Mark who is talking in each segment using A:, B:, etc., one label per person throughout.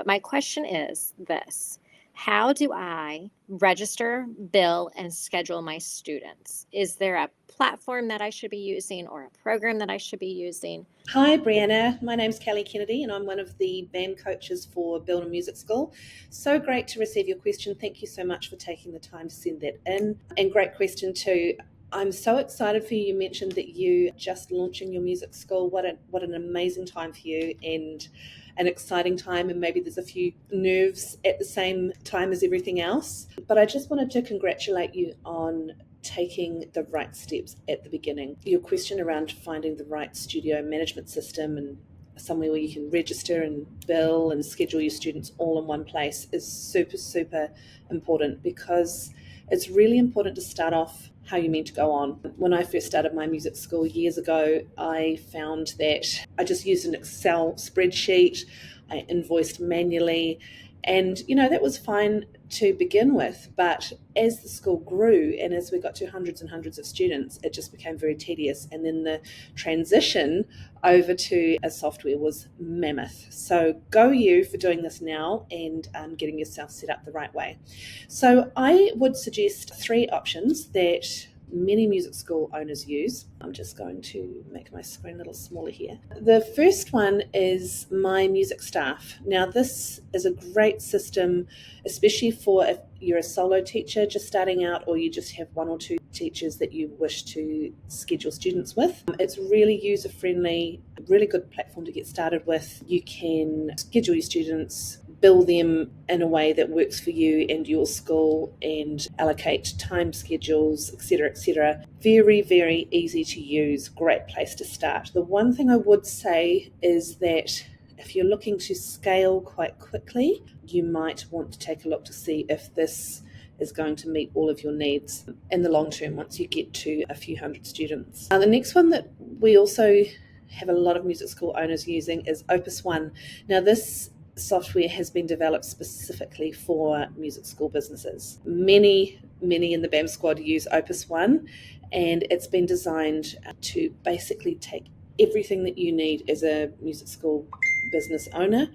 A: but my question is this. How do I register, bill, and schedule my students? Is there a platform that I should be using or a program that I should be using?
B: Hi, Brianna. My name's Kelly Kennedy, and I'm one of the BAM coaches for Build a Music School. So great to receive your question. Thank you so much for taking the time to send that in. And great question too. I'm so excited for you. You mentioned that you just launching your music school. What an amazing time for you, and an exciting time, and maybe there's a few nerves at the same time as everything else. But I just wanted to congratulate you on taking the right steps at the beginning. Your question around finding the right studio management system and somewhere where you can register and bill and schedule your students all in one place is super, super important, because it's really important to start off how you meant to go on. When I first started my music school years ago, I found that I just used an Excel spreadsheet. I invoiced manually, and that was fine to begin with, but as the school grew and as we got to hundreds and hundreds of students, it just became very tedious. And then the transition over to a software was mammoth. So go you for doing this now and getting yourself set up the right way. So I would suggest 3 options that many music school owners use. I'm just going to make my screen a little smaller here. The first one is My Music Staff. Now, this is a great system, especially for if you're a solo teacher just starting out, or you just have 1 or 2 teachers that you wish to schedule students with. It's really user-friendly, a really good platform to get started with. You can schedule your students, bill them in a way that works for you and your school, and allocate time schedules, etc., etc. Very, very easy to use, great place to start. The one thing I would say is that if you're looking to scale quite quickly, you might want to take a look to see if this is going to meet all of your needs in the long term once you get to a few hundred students. The next one that we also have a lot of music school owners using is Opus One. Now, this software has been developed specifically for music school businesses. Many in the BAM squad use Opus One, and it's been designed to basically take everything that you need as a music school business owner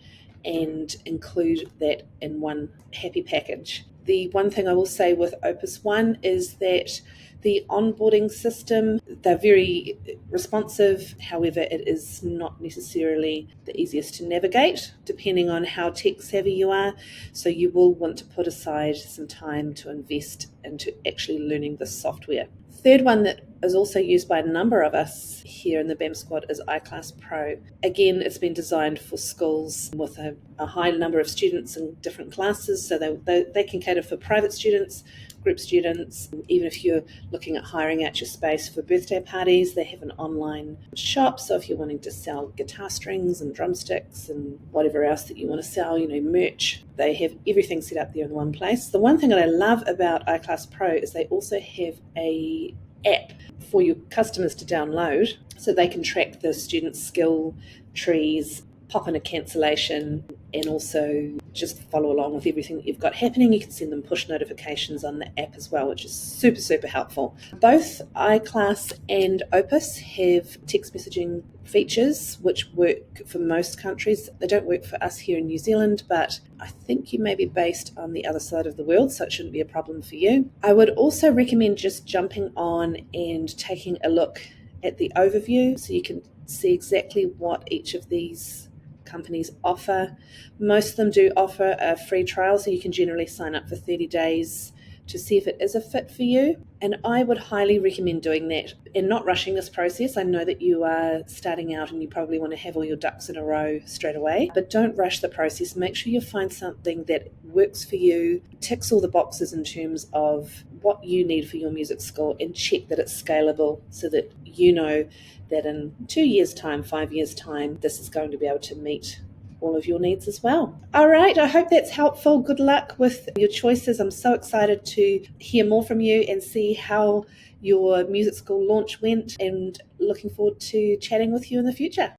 B: and include that in one happy package. The one thing I will say with Opus One is that the onboarding system, they're very responsive. However, it is not necessarily the easiest to navigate, depending on how tech savvy you are. So you will want to put aside some time to invest into actually learning the software. Third one that is also used by a number of us here in the BAM squad is iClass Pro. Again, it's been designed for schools with a high number of students in different classes, so they can cater for private students, group students. Even if you're looking at hiring out your space for birthday parties, they have an online shop. So if you're wanting to sell guitar strings and drumsticks and whatever else that you want to sell, merch, they have everything set up there in one place. The one thing that I love about iClass Pro is they also have a app for your customers to download, so they can track the students' skill trees, pop in a cancellation, and also just follow along with everything that you've got happening. You can send them push notifications on the app as well, which is super, super helpful. Both iClass and Opus have text messaging features which work for most countries. They don't work for us here in New Zealand, but I think you may be based on the other side of the world, so it shouldn't be a problem for you. I would also recommend just jumping on and taking a look at the overview so you can see exactly what each of these companies offer. Most of them do offer a free trial, so you can generally sign up for 30 days to see if it is a fit for you. And I would highly recommend doing that and not rushing this process. I know that you are starting out and you probably want to have all your ducks in a row straight away, but don't rush the process. Make sure you find something that works for you, ticks all the boxes in terms of what you need for your music school, and check that it's scalable so that you know that in 2 years' time, 5 years' time, this is going to be able to meet all of your needs as well. All right, I hope that's helpful. Good luck with your choices. I'm so excited to hear more from you and see how your music school launch went, and looking forward to chatting with you in the future.